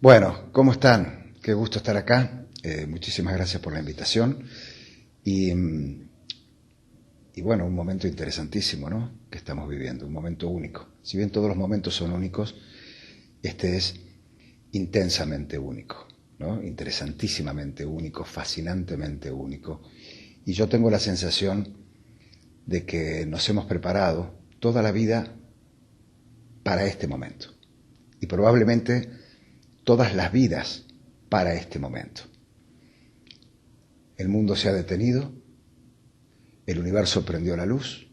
Bueno, ¿cómo están? Qué gusto estar acá. Muchísimas gracias por la invitación. Y, mm, y bueno, un momento interesantísimo, ¿no? Que estamos viviendo, un momento único. Si bien todos los momentos son únicos, este es intensamente único, ¿no? Interesantísimamente único, fascinantemente único. Y yo tengo la sensación de que nos hemos preparado toda la vida para este momento. Y probablemente todas las vidas para este momento. El mundo se ha detenido, el universo prendió la luz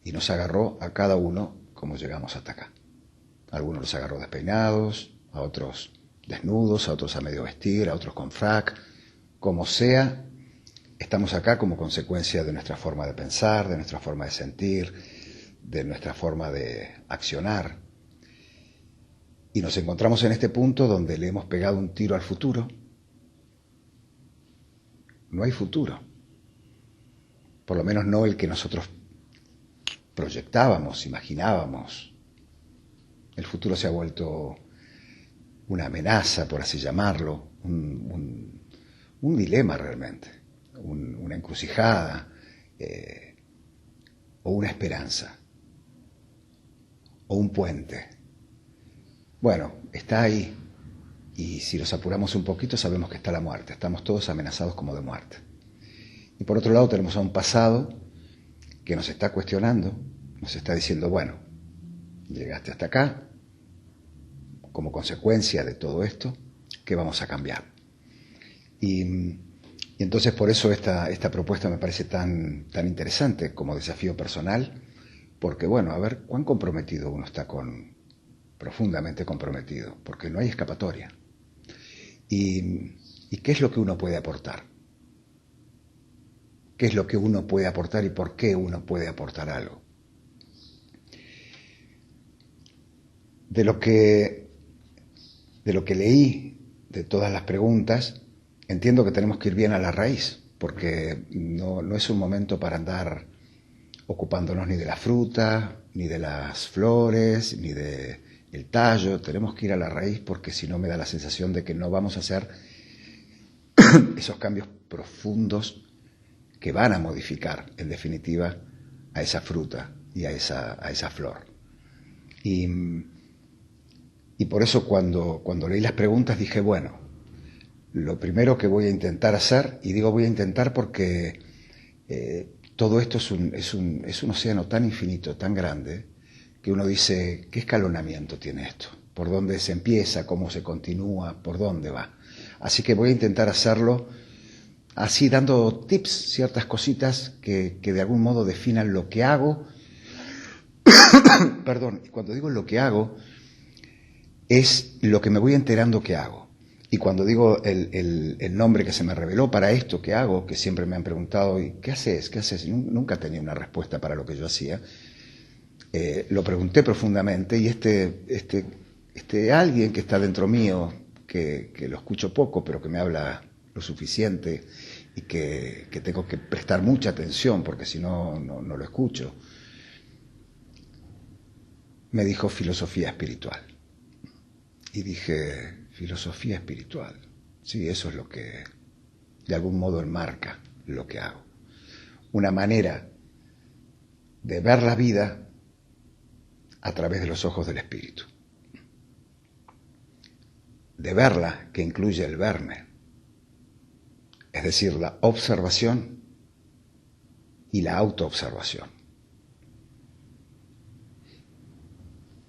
y nos agarró a cada uno como llegamos hasta acá. A algunos los agarró despeinados, a otros desnudos, a otros a medio vestir, a otros con frac. Como sea, estamos acá como consecuencia de nuestra forma de pensar, de nuestra forma de sentir, de nuestra forma de accionar. Y nos encontramos en este punto donde le hemos pegado un tiro al futuro. No hay futuro. Por lo menos no el que nosotros proyectábamos, imaginábamos. El futuro se ha vuelto una amenaza, por así llamarlo, un dilema realmente, una encrucijada, o una esperanza, o un puente. Bueno, está ahí, y si los apuramos un poquito sabemos que está la muerte, estamos todos amenazados como de muerte. Y por otro lado tenemos a un pasado que nos está cuestionando, nos está diciendo, bueno, llegaste hasta acá, como consecuencia de todo esto, ¿qué vamos a cambiar? Y entonces por eso esta propuesta me parece tan interesante como desafío personal, porque bueno, a ver, ¿cuán comprometido uno está profundamente comprometido? Porque no hay escapatoria. ¿Y qué es lo que uno puede aportar? ¿Qué es lo que uno puede aportar y por qué uno puede aportar algo? De lo que leí, de todas las preguntas, entiendo que tenemos que ir bien a la raíz, porque no es un momento para andar ocupándonos ni de la fruta, ni de las flores, ni del tallo. Tenemos que ir a la raíz porque si no me da la sensación de que no vamos a hacer esos cambios profundos que van a modificar, en definitiva, a esa fruta y a esa flor. Y por eso cuando leí las preguntas dije, bueno, lo primero que voy a intentar hacer, y digo voy a intentar porque todo esto es un océano tan infinito, tan grande, que uno dice, ¿qué escalonamiento tiene esto? ¿Por dónde se empieza? ¿Cómo se continúa? ¿Por dónde va? Así que voy a intentar hacerlo así dando tips, ciertas cositas que de algún modo definan lo que hago. Perdón, y cuando digo lo que hago, es lo que me voy enterando que hago. Y cuando digo el nombre que se me reveló para esto que hago, que siempre me han preguntado, ¿y qué haces? ¿Qué haces? Y nunca tenía una respuesta para lo que yo hacía. Lo pregunté profundamente y este alguien que está dentro mío, que lo escucho poco, pero que me habla lo suficiente y que tengo que prestar mucha atención porque si no lo escucho, me dijo filosofía espiritual. Y dije, filosofía espiritual. Sí, eso es lo que de algún modo enmarca lo que hago. Una manera de ver la vida a través de los ojos del espíritu. De verla que incluye el verme. Es decir, la observación y la autoobservación.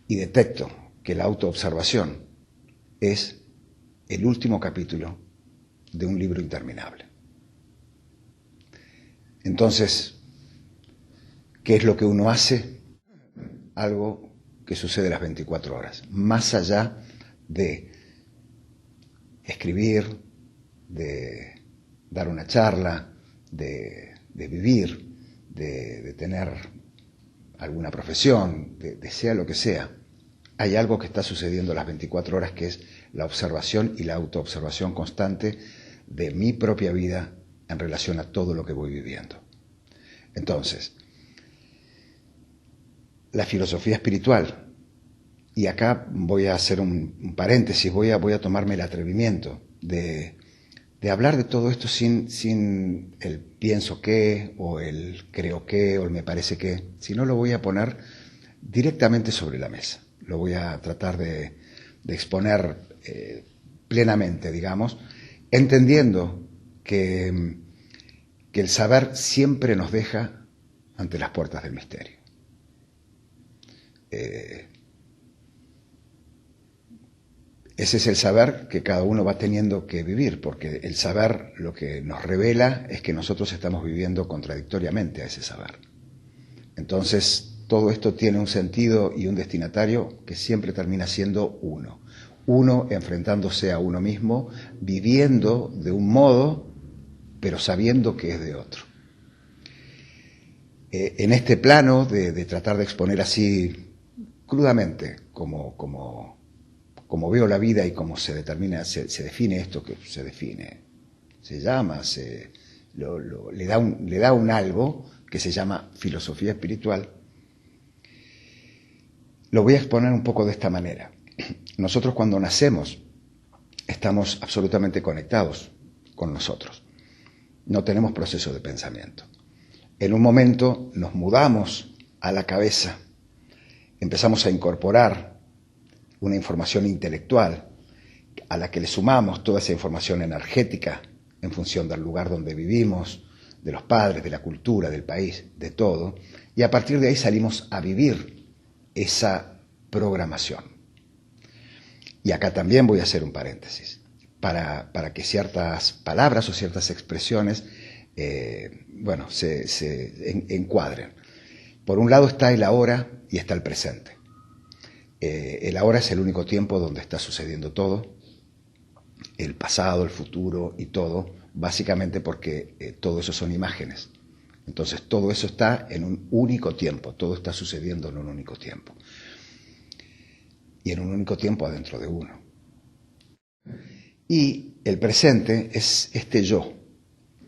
Y detecto que la autoobservación es el último capítulo de un libro interminable. Entonces, ¿qué es lo que uno hace? Algo que sucede las 24 horas, más allá de escribir, de dar una charla, de vivir, de tener alguna profesión, de sea lo que sea. Hay algo que está sucediendo las 24 horas que es la observación y la autoobservación constante de mi propia vida en relación a todo lo que voy viviendo. Entonces, la filosofía espiritual Y acá voy a hacer un paréntesis, voy a tomarme el atrevimiento de hablar de todo esto sin el pienso que, o el creo que, o el me parece que, sino lo voy a poner directamente sobre la mesa. Lo voy a tratar de exponer plenamente, digamos, entendiendo que el saber siempre nos deja ante las puertas del misterio. Ese es el saber que cada uno va teniendo que vivir, porque el saber lo que nos revela es que nosotros estamos viviendo contradictoriamente a ese saber. Entonces, todo esto tiene un sentido y un destinatario que siempre termina siendo uno. Uno enfrentándose a uno mismo, viviendo de un modo, pero sabiendo que es de otro. En este plano de tratar de exponer así crudamente como veo la vida y cómo se determina, se define esto que se define, se llama, le da un algo que se llama filosofía espiritual, lo voy a exponer un poco de esta manera. Nosotros cuando nacemos estamos absolutamente conectados con nosotros, no tenemos proceso de pensamiento. En un momento nos mudamos a la cabeza, empezamos a incorporar una información intelectual a la que le sumamos toda esa información energética en función del lugar donde vivimos, de los padres, de la cultura, del país, de todo, y a partir de ahí salimos a vivir esa programación. Y acá también voy a hacer un paréntesis, para que ciertas palabras o ciertas expresiones se encuadren. Por un lado está el ahora y está el presente. El ahora es el único tiempo donde está sucediendo todo, el pasado, el futuro y todo, básicamente porque todo eso son imágenes. Entonces todo eso está en un único tiempo, todo está sucediendo en un único tiempo. Y en un único tiempo adentro de uno. Y el presente es este yo,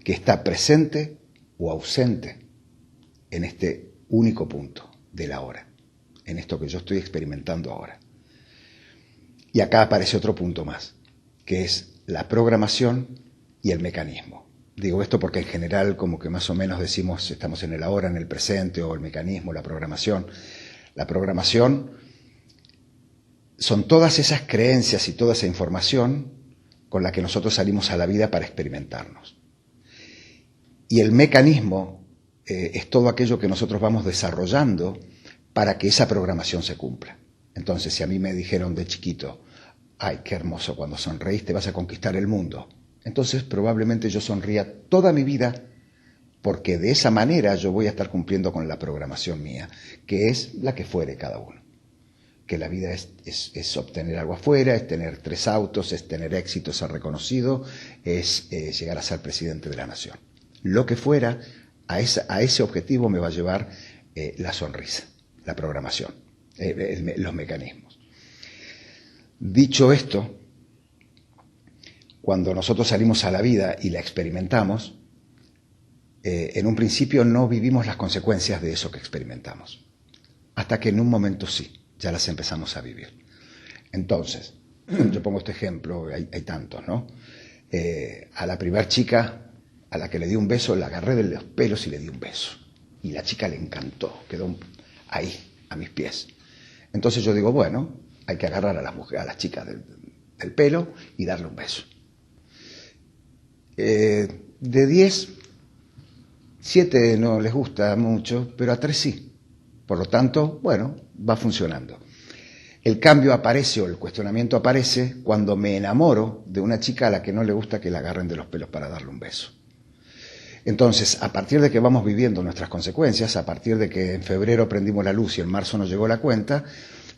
que está presente o ausente en este único punto del ahora, en esto que yo estoy experimentando ahora. Y acá aparece otro punto más, que es la programación y el mecanismo. Digo esto porque en general como que más o menos decimos estamos en el ahora, en el presente, o el mecanismo, la programación. La programación son todas esas creencias y toda esa información con la que nosotros salimos a la vida para experimentarnos. Y el mecanismo es todo aquello que nosotros vamos desarrollando para que esa programación se cumpla. Entonces, si a mí me dijeron de chiquito, ay, qué hermoso, cuando sonreís te vas a conquistar el mundo, entonces probablemente yo sonría toda mi vida, porque de esa manera yo voy a estar cumpliendo con la programación mía, que es la que fuere cada uno. Que la vida es obtener algo afuera, es tener 3 autos, es tener éxito, ser reconocido, es llegar a ser presidente de la nación. Lo que fuera, a ese objetivo me va a llevar la sonrisa, la programación, los mecanismos. Dicho esto, cuando nosotros salimos a la vida y la experimentamos, en un principio no vivimos las consecuencias de eso que experimentamos, hasta que en un momento sí, ya las empezamos a vivir. Entonces, yo pongo este ejemplo, hay tantos, ¿no? A la primer chica a la que le di un beso, la agarré de los pelos y le di un beso. Y la chica le encantó, quedó ahí, a mis pies. Entonces yo digo, bueno, hay que agarrar a las chicas del pelo y darle un beso. De 10, 7 no les gusta mucho, pero a 3 sí. Por lo tanto, bueno, va funcionando. El cambio aparece o el cuestionamiento aparece cuando me enamoro de una chica a la que no le gusta que la agarren de los pelos para darle un beso. Entonces, a partir de que vamos viviendo nuestras consecuencias, a partir de que en febrero prendimos la luz y en marzo nos llegó la cuenta,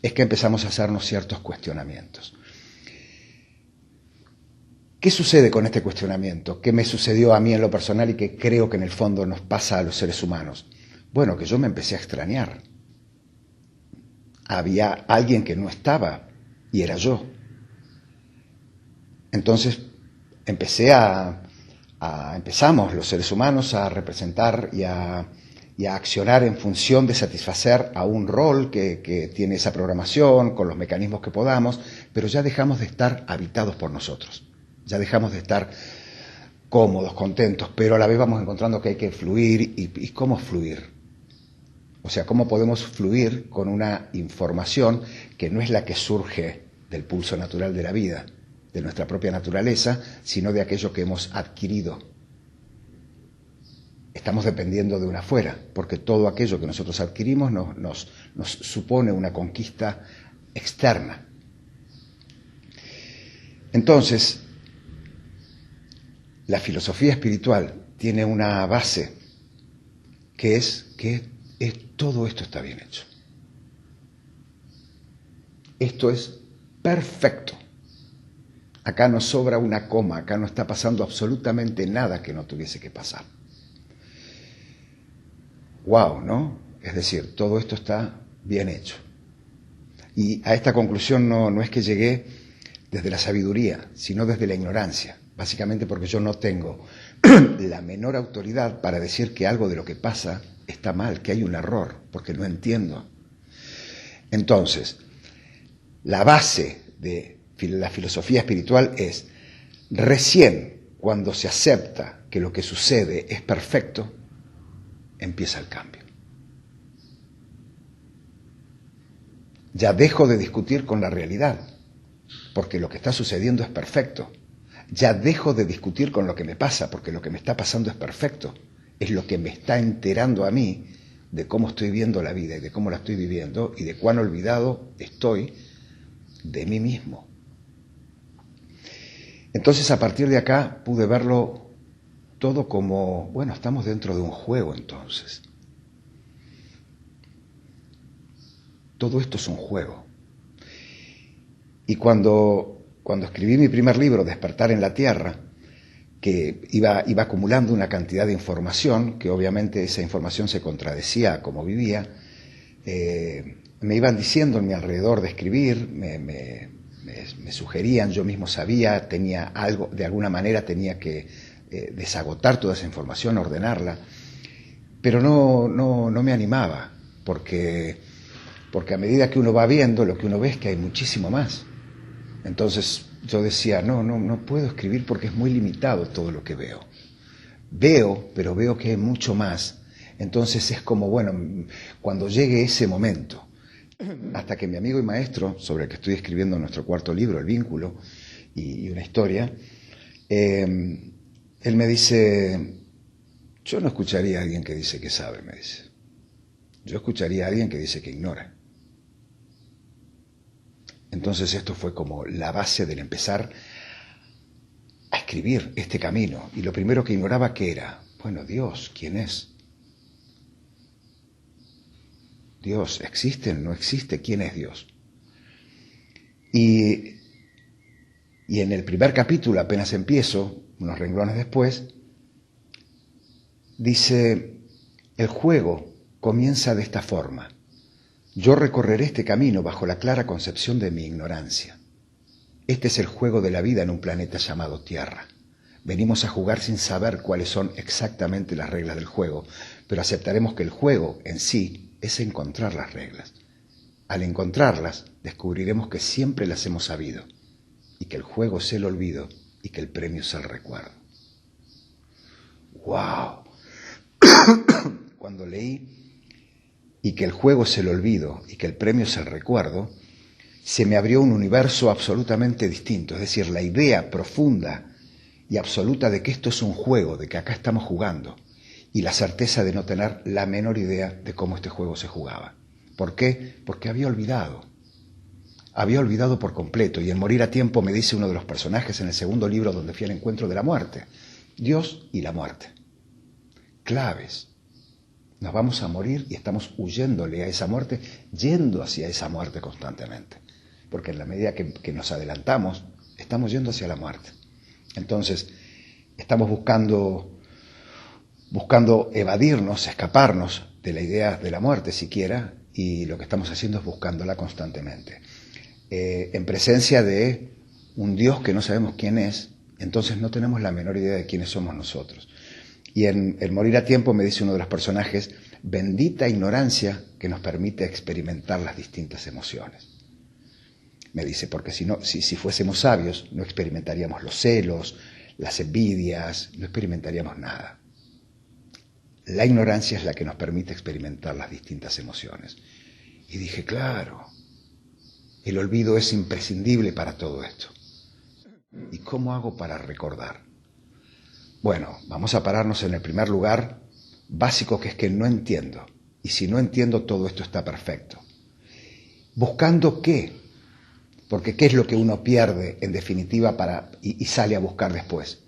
es que empezamos a hacernos ciertos cuestionamientos. ¿Qué sucede con este cuestionamiento? ¿Qué me sucedió a mí en lo personal y que creo que en el fondo nos pasa a los seres humanos? Bueno, que yo me empecé a extrañar. Había alguien que no estaba y era yo. Entonces empezamos los seres humanos a representar y a y a accionar en función de satisfacer a un rol que tiene esa programación, con los mecanismos que podamos, pero ya dejamos de estar habitados por nosotros, ya dejamos de estar cómodos, contentos, pero a la vez vamos encontrando que hay que fluir. ¿Y cómo fluir? O sea, ¿cómo podemos fluir con una información que no es la que surge del pulso natural de la vida, de nuestra propia naturaleza, sino de aquello que hemos adquirido? Estamos dependiendo de un afuera, porque todo aquello que nosotros adquirimos nos supone una conquista externa. Entonces, la filosofía espiritual tiene una base que es que todo esto está bien hecho. Esto es perfecto. Acá no sobra una coma, acá no está pasando absolutamente nada que no tuviese que pasar. Wow, ¿no? Es decir, todo esto está bien hecho. Y a esta conclusión no es que llegué desde la sabiduría, sino desde la ignorancia. Básicamente porque yo no tengo la menor autoridad para decir que algo de lo que pasa está mal, que hay un error, porque no entiendo. Entonces, la base de la filosofía espiritual es, recién cuando se acepta que lo que sucede es perfecto, empieza el cambio. Ya dejo de discutir con la realidad, porque lo que está sucediendo es perfecto. Ya dejo de discutir con lo que me pasa, porque lo que me está pasando es perfecto. Es lo que me está enterando a mí de cómo estoy viendo la vida y de cómo la estoy viviendo y de cuán olvidado estoy de mí mismo. Entonces, a partir de acá pude verlo todo como, bueno, estamos dentro de un juego entonces. Todo esto es un juego. Y cuando escribí mi primer libro, Despertar en la Tierra, que iba acumulando una cantidad de información, que obviamente esa información se contradecía a cómo vivía, me iban diciendo en mi alrededor de escribir, me sugerían, yo mismo sabía, tenía algo, de alguna manera tenía que desagotar toda esa información, ordenarla, pero no me animaba, porque a medida que uno va viendo, lo que uno ve es que hay muchísimo más. Entonces yo decía, no puedo escribir porque es muy limitado todo lo que veo. Veo, pero veo que hay mucho más. Entonces es como, bueno, cuando llegue ese momento, hasta que mi amigo y maestro, sobre el que estoy escribiendo nuestro cuarto libro, El Vínculo, y una historia, él me dice, yo no escucharía a alguien que dice que sabe, me dice. Yo escucharía a alguien que dice que ignora. Entonces esto fue como la base del empezar a escribir este camino. Y lo primero que ignoraba, ¿qué era? Bueno, Dios, ¿quién es? Dios, ¿existe? ¿No existe? ¿Quién es Dios? Y en el primer capítulo, apenas empiezo, unos renglones después, dice, el juego comienza de esta forma. Yo recorreré este camino bajo la clara concepción de mi ignorancia. Este es el juego de la vida en un planeta llamado Tierra. Venimos a jugar sin saber cuáles son exactamente las reglas del juego, pero aceptaremos que el juego en sí es encontrar las reglas. Al encontrarlas, descubriremos que siempre las hemos sabido, y que el juego es el olvido, y que el premio es el recuerdo. ¡Wow! Cuando leí y que el juego es el olvido y que el premio es el recuerdo, se me abrió un universo absolutamente distinto. Es decir, la idea profunda y absoluta de que esto es un juego, de que acá estamos jugando, y la certeza de no tener la menor idea de cómo este juego se jugaba. ¿Por qué? Porque había olvidado por completo, y en Morir a Tiempo me dice uno de los personajes en el segundo libro donde fui al encuentro de la muerte, Dios y la muerte. Claves. Nos vamos a morir y estamos huyéndole a esa muerte, yendo hacia esa muerte constantemente. Porque en la medida que nos adelantamos, estamos yendo hacia la muerte. Entonces, estamos buscando evadirnos, escaparnos de la idea de la muerte siquiera, y lo que estamos haciendo es buscándola constantemente. En presencia de un Dios que no sabemos quién es, entonces no tenemos la menor idea de quiénes somos nosotros. Y en Morir a Tiempo me dice uno de los personajes, bendita ignorancia que nos permite experimentar las distintas emociones. Me dice, porque si fuésemos sabios, no experimentaríamos los celos, las envidias, no experimentaríamos nada. La ignorancia es la que nos permite experimentar las distintas emociones. Y dije, claro, el olvido es imprescindible para todo esto. ¿Y cómo hago para recordar? Bueno, vamos a pararnos en el primer lugar básico, que es que no entiendo. Y si no entiendo, todo esto está perfecto. ¿Buscando qué? Porque ¿qué es lo que uno pierde en definitiva y sale a buscar después?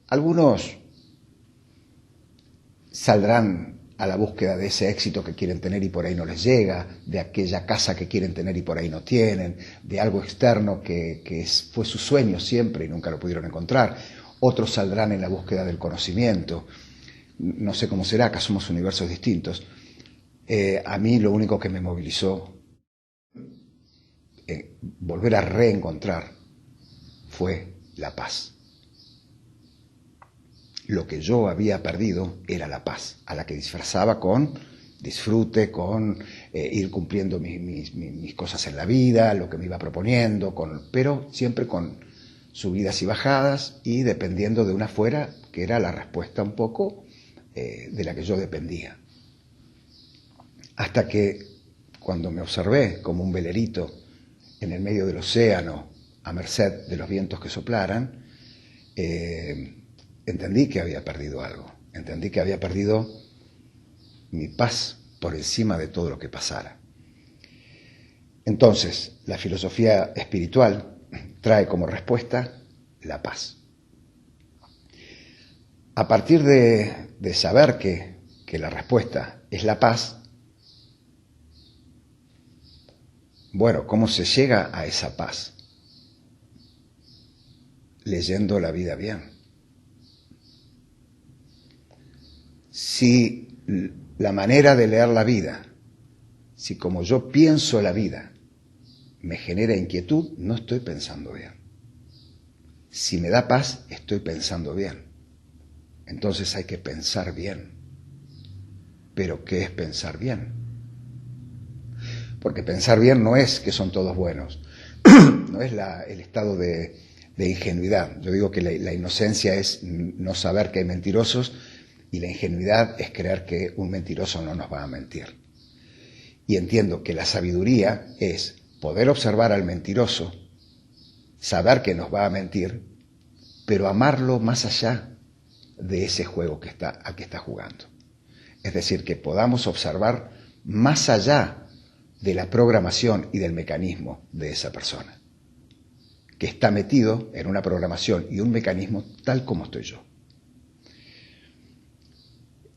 Algunos saldrán a la búsqueda de ese éxito que quieren tener y por ahí no les llega, de aquella casa que quieren tener y por ahí no tienen, de algo externo que fue su sueño siempre y nunca lo pudieron encontrar. Otros saldrán en la búsqueda del conocimiento. No sé cómo será, acá somos universos distintos. A mí lo único que me movilizó volver a reencontrar fue la paz. Lo que yo había perdido era la paz, a la que disfrazaba con disfrute, con ir cumpliendo mis cosas en la vida, lo que me iba proponiendo, pero siempre con subidas y bajadas y dependiendo de una afuera, que era la respuesta un poco de la que yo dependía. Hasta que cuando me observé como un velerito en el medio del océano, a merced de los vientos que soplaran, entendí que había perdido algo. Entendí que había perdido mi paz por encima de todo lo que pasara. Entonces, la filosofía espiritual trae como respuesta la paz. A partir de saber que la respuesta es la paz, bueno, ¿cómo se llega a esa paz? Leyendo la vida bien. Si la manera de leer la vida, si como yo pienso la vida, me genera inquietud, no estoy pensando bien. Si me da paz, estoy pensando bien. Entonces hay que pensar bien. ¿Pero qué es pensar bien? Porque pensar bien no es que son todos buenos, no es el estado de ingenuidad. Yo digo que la inocencia es no saber que hay mentirosos y la ingenuidad es creer que un mentiroso no nos va a mentir. Y entiendo que la sabiduría es poder observar al mentiroso, saber que nos va a mentir, pero amarlo más allá de ese juego a que está jugando. Es decir, que podamos observar más allá de la programación y del mecanismo de esa persona, que está metido en una programación y un mecanismo tal como estoy yo.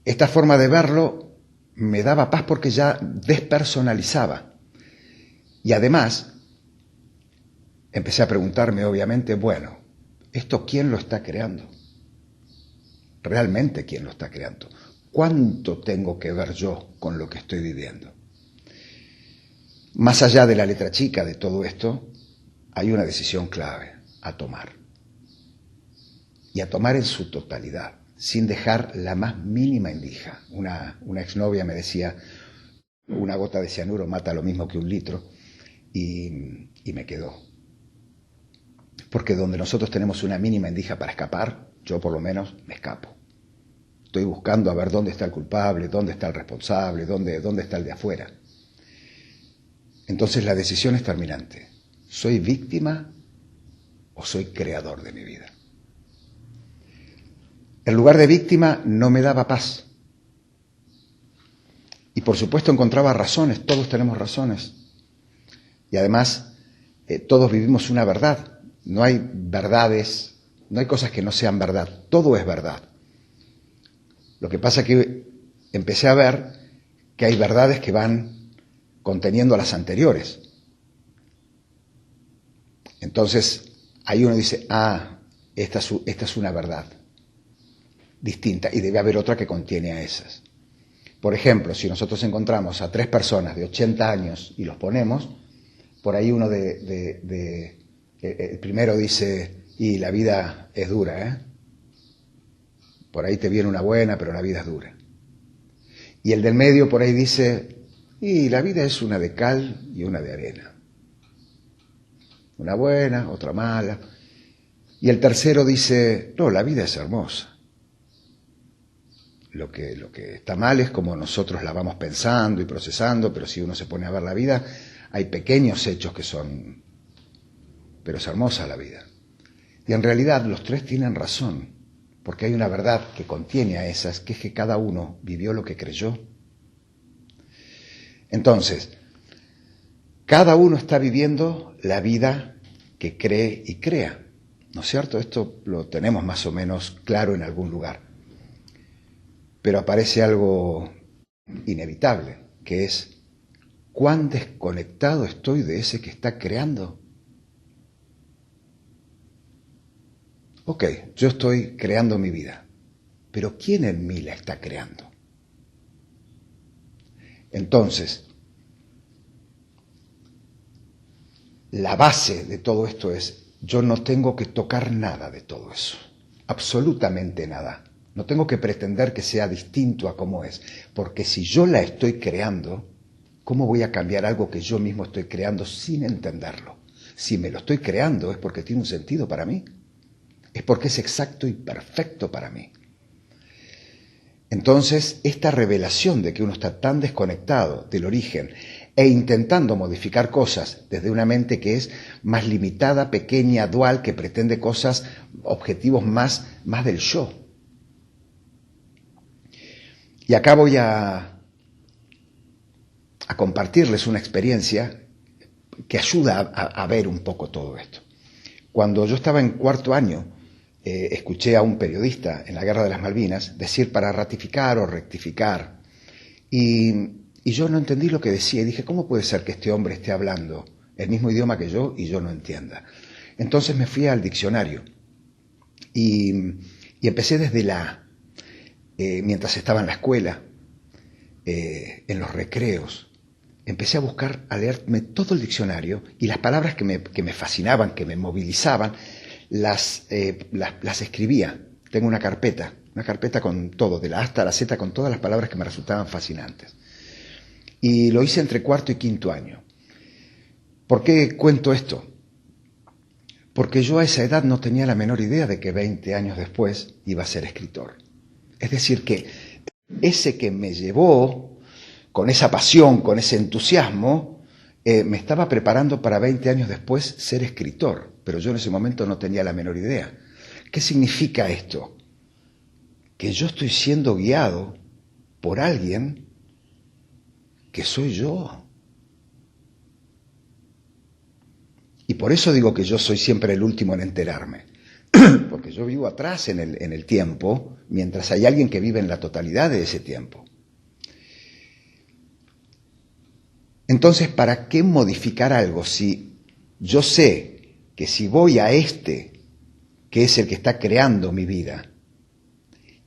Esta forma de verlo me daba paz porque ya despersonalizaba. Y además, empecé a preguntarme, obviamente, bueno, ¿esto quién lo está creando? ¿Realmente quién lo está creando? ¿Cuánto tengo que ver yo con lo que estoy viviendo? Más allá de la letra chica de todo esto, hay una decisión clave a tomar. Y a tomar en su totalidad, sin dejar la más mínima endija. Una exnovia me decía, una gota de cianuro mata lo mismo que un litro, y me quedó. Porque donde nosotros tenemos una mínima endija para escapar, yo por lo menos me escapo. Estoy buscando a ver dónde está el culpable, dónde está el responsable, dónde está el de afuera. Entonces la decisión es terminante. ¿Soy víctima o soy creador de mi vida? El lugar de víctima no me daba paz. Y por supuesto encontraba razones, todos tenemos razones. Y además, todos vivimos una verdad. No hay verdades, no hay cosas que no sean verdad. Todo es verdad. Lo que pasa es que empecé a ver que hay verdades que van conteniendo a las anteriores. Entonces, ahí uno dice, esta es una verdad distinta y debe haber otra que contiene a esas. Por ejemplo, si nosotros encontramos a 3 personas de 80 años y los ponemos, por ahí uno el primero dice, y la vida es dura, Por ahí te viene una buena, pero la vida es dura. Y el del medio por ahí dice, y la vida es una de cal y una de arena. Una buena, otra mala. Y el tercero dice, no, la vida es hermosa. Lo que está mal es como nosotros la vamos pensando y procesando, pero si uno se pone a ver la vida, hay pequeños hechos que son, pero es hermosa la vida. Y en realidad los tres tienen razón, porque hay una verdad que contiene a esas, que es que cada uno vivió lo que creyó. Entonces, cada uno está viviendo la vida que cree y crea, ¿no es cierto? Esto lo tenemos más o menos claro en algún lugar. Pero aparece algo inevitable, que es, ¿cuán desconectado estoy de ese que está creando? Ok, yo estoy creando mi vida, pero ¿quién en mí la está creando? Entonces, la base de todo esto es, yo no tengo que tocar nada de todo eso, absolutamente nada. No tengo que pretender que sea distinto a cómo es, porque si yo la estoy creando, ¿cómo voy a cambiar algo que yo mismo estoy creando sin entenderlo? Si me lo estoy creando es porque tiene un sentido para mí, es porque es exacto y perfecto para mí. Entonces, esta revelación de que uno está tan desconectado del origen e intentando modificar cosas desde una mente que es más limitada, pequeña, dual, que pretende cosas, objetivos más del yo. Y acá voy a compartirles una experiencia que ayuda a ver un poco todo esto. Cuando yo estaba en cuarto año, escuché a un periodista en la Guerra de las Malvinas decir para ratificar o rectificar. Y yo no entendí lo que decía y dije, ¿cómo puede ser que este hombre esté hablando el mismo idioma que yo y yo no entienda? Entonces me fui al diccionario y empecé desde mientras estaba en la escuela, en los recreos, empecé a buscar, a leerme todo el diccionario y las palabras que me fascinaban, que me movilizaban, las escribía. Tengo una carpeta con todo, de la A hasta la Z, con todas las palabras que me resultaban fascinantes. Y lo hice entre cuarto y quinto año. ¿Por qué cuento esto? Porque yo a esa edad no tenía la menor idea de que 20 años después iba a ser escritor. Es decir, que ese que me llevó con esa pasión, con ese entusiasmo, me estaba preparando para 20 años después ser escritor, pero yo en ese momento no tenía la menor idea. ¿Qué significa esto? Que yo estoy siendo guiado por alguien que soy yo. Y por eso digo que yo soy siempre el último en enterarme, porque yo vivo atrás en el tiempo, mientras hay alguien que vive en la totalidad de ese tiempo. Entonces, ¿para qué modificar algo si yo sé que si voy a que es el que está creando mi vida,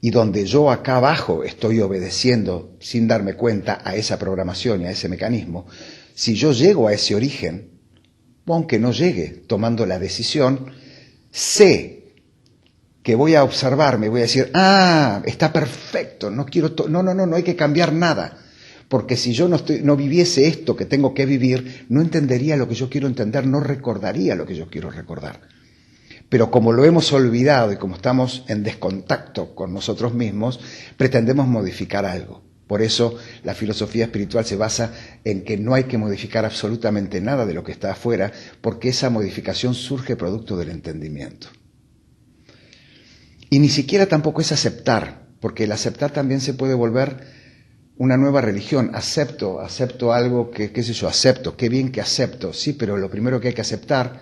y donde yo acá abajo estoy obedeciendo sin darme cuenta a esa programación y a ese mecanismo, si yo llego a ese origen, aunque no llegue tomando la decisión, sé que voy a observarme, voy a decir, está perfecto, no hay que cambiar nada. Porque si yo no viviese esto que tengo que vivir, no entendería lo que yo quiero entender, no recordaría lo que yo quiero recordar. Pero como lo hemos olvidado y como estamos en descontacto con nosotros mismos, pretendemos modificar algo. Por eso la filosofía espiritual se basa en que no hay que modificar absolutamente nada de lo que está afuera, porque esa modificación surge producto del entendimiento. Y ni siquiera tampoco es aceptar, porque el aceptar también se puede volver una nueva religión. Acepto algo que, acepto, qué bien que acepto, sí, pero lo primero que hay que aceptar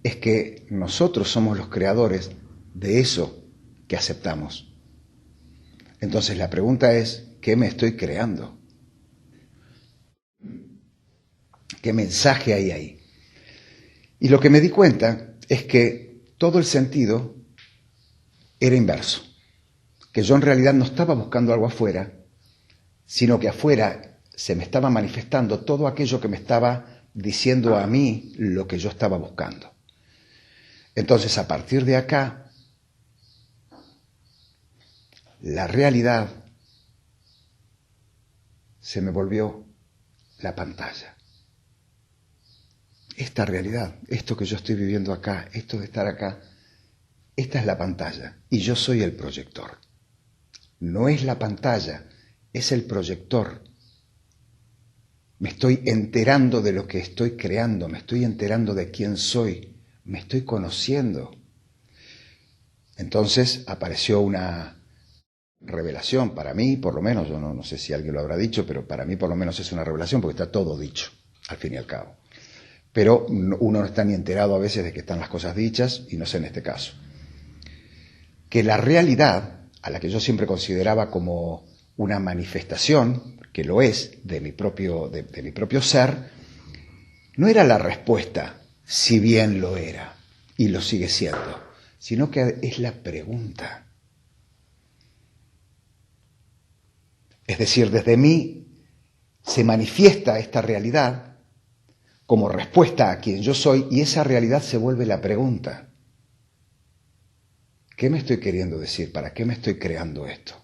es que nosotros somos los creadores de eso que aceptamos. Entonces la pregunta es, ¿qué me estoy creando? ¿Qué mensaje hay ahí? Y lo que me di cuenta es que todo el sentido era inverso, que yo en realidad no estaba buscando algo afuera, sino que afuera se me estaba manifestando todo aquello que me estaba diciendo a mí lo que yo estaba buscando. Entonces, a partir de acá, la realidad se me volvió la pantalla. Esta realidad, esto que yo estoy viviendo acá, esto de estar acá, esta es la pantalla y yo soy el proyector. No es la pantalla, es el proyector. Me estoy enterando de lo que estoy creando, me estoy enterando de quién soy, me estoy conociendo. Entonces apareció una revelación para mí, por lo menos, yo no sé si alguien lo habrá dicho, pero para mí por lo menos es una revelación porque está todo dicho, al fin y al cabo. Pero uno no está ni enterado a veces de que están las cosas dichas, y no sé en este caso. Que la realidad, a la que yo siempre consideraba como una manifestación, que lo es, de mi propio ser, no era la respuesta, si bien lo era, y lo sigue siendo, sino que es la pregunta. Es decir, desde mí se manifiesta esta realidad como respuesta a quien yo soy, y esa realidad se vuelve la pregunta. ¿Qué me estoy queriendo decir? ¿Para qué me estoy creando esto?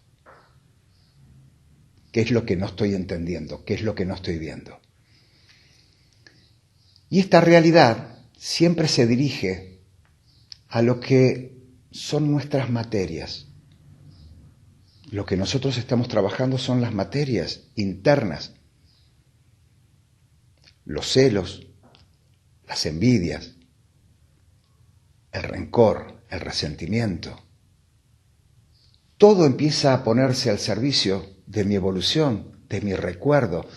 ¿Qué es lo que no estoy entendiendo? ¿Qué es lo que no estoy viendo? Y esta realidad siempre se dirige a lo que son nuestras materias. Lo que nosotros estamos trabajando son las materias internas. Los celos, las envidias, el rencor, el resentimiento. Todo empieza a ponerse al servicio de mi evolución, de mi recuerdo,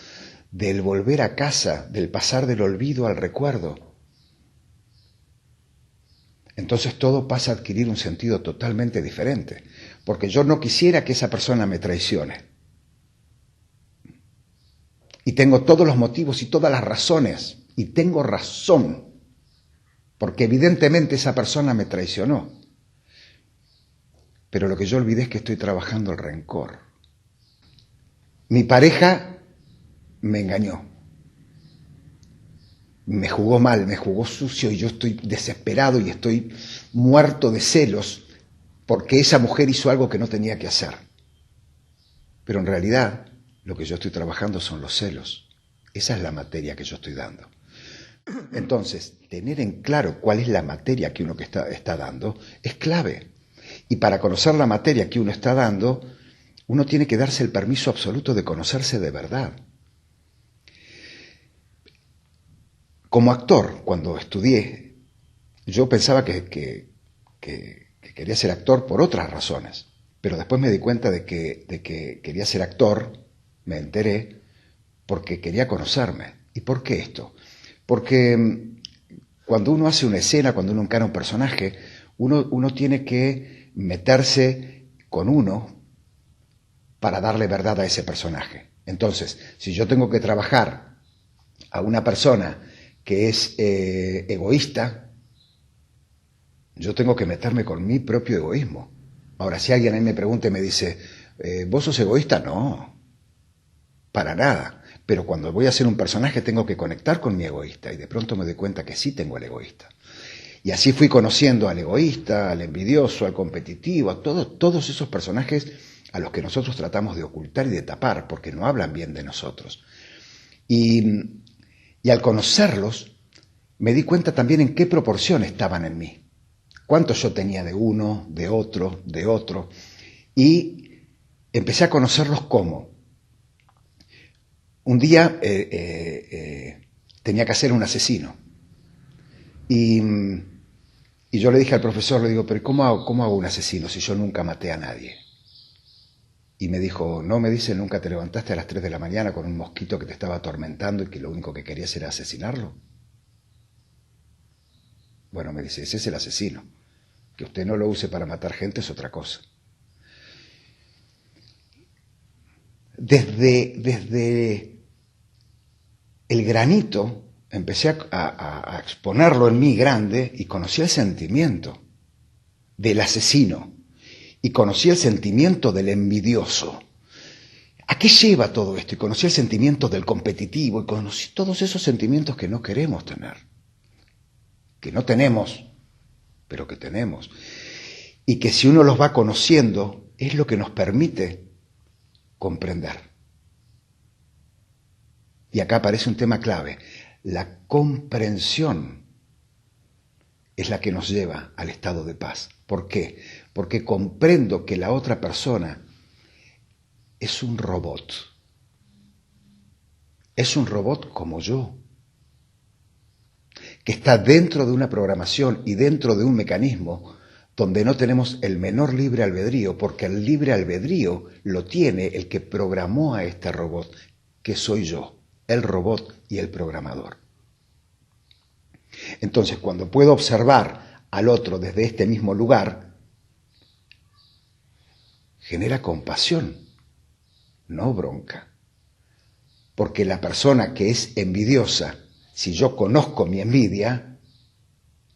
del volver a casa, del pasar del olvido al recuerdo. Entonces todo pasa a adquirir un sentido totalmente diferente, porque yo no quisiera que esa persona me traicione. Y tengo todos los motivos y todas las razones, y tengo razón, porque evidentemente esa persona me traicionó. Pero lo que yo olvidé es que estoy trabajando el rencor. Mi pareja me engañó, me jugó mal, me jugó sucio, y yo estoy desesperado y estoy muerto de celos porque esa mujer hizo algo que no tenía que hacer. Pero en realidad lo que yo estoy trabajando son los celos. Esa es la materia que yo estoy dando. Entonces, tener en claro cuál es la materia que uno está dando es clave. Y para conocer la materia que uno está dando, uno tiene que darse el permiso absoluto de conocerse de verdad. Como actor, cuando estudié, yo pensaba que quería ser actor por otras razones, pero después me di cuenta de que quería ser actor, me enteré, porque quería conocerme. ¿Y por qué esto? Porque cuando uno hace una escena, cuando uno encara un personaje, uno tiene que meterse con uno para darle verdad a ese personaje. Entonces, si yo tengo que trabajar a una persona que es egoísta, yo tengo que meterme con mi propio egoísmo. Ahora, si alguien a mí me pregunta y me dice, ¿vos sos egoísta? No, para nada. Pero cuando voy a hacer un personaje tengo que conectar con mi egoísta, y de pronto me doy cuenta que sí tengo el egoísta. Y así fui conociendo al egoísta, al envidioso, al competitivo, a todos esos personajes a los que nosotros tratamos de ocultar y de tapar, porque no hablan bien de nosotros. Y al conocerlos, me di cuenta también en qué proporción estaban en mí. Cuánto yo tenía de uno, de otro, y empecé a conocerlos como. Un día tenía que hacer un asesino, y yo le dije al profesor, le digo, pero ¿cómo hago un asesino si yo nunca maté a nadie? Y me dijo, no, me dice, ¿nunca te levantaste a las 3 de la mañana con un mosquito que te estaba atormentando y que lo único que querías era asesinarlo? Bueno, me dice, ese es el asesino. Que usted no lo use para matar gente es otra cosa. Desde el granito empecé a exponerlo en mí grande, y conocí el sentimiento del asesino y conocí el sentimiento del envidioso. ¿A qué lleva todo esto? Y conocí el sentimiento del competitivo, y conocí todos esos sentimientos que no queremos tener, que no tenemos, pero que tenemos, y que si uno los va conociendo es lo que nos permite comprender. Y acá aparece un tema clave. La comprensión es la que nos lleva al estado de paz. ¿Por qué? Porque comprendo que la otra persona es un robot. Es un robot como yo, que está dentro de una programación y dentro de un mecanismo donde no tenemos el menor libre albedrío, porque el libre albedrío lo tiene el que programó a este robot, que soy yo, el robot y el programador. Entonces, cuando puedo observar al otro desde este mismo lugar, genera compasión, no bronca. Porque la persona que es envidiosa, si yo conozco mi envidia,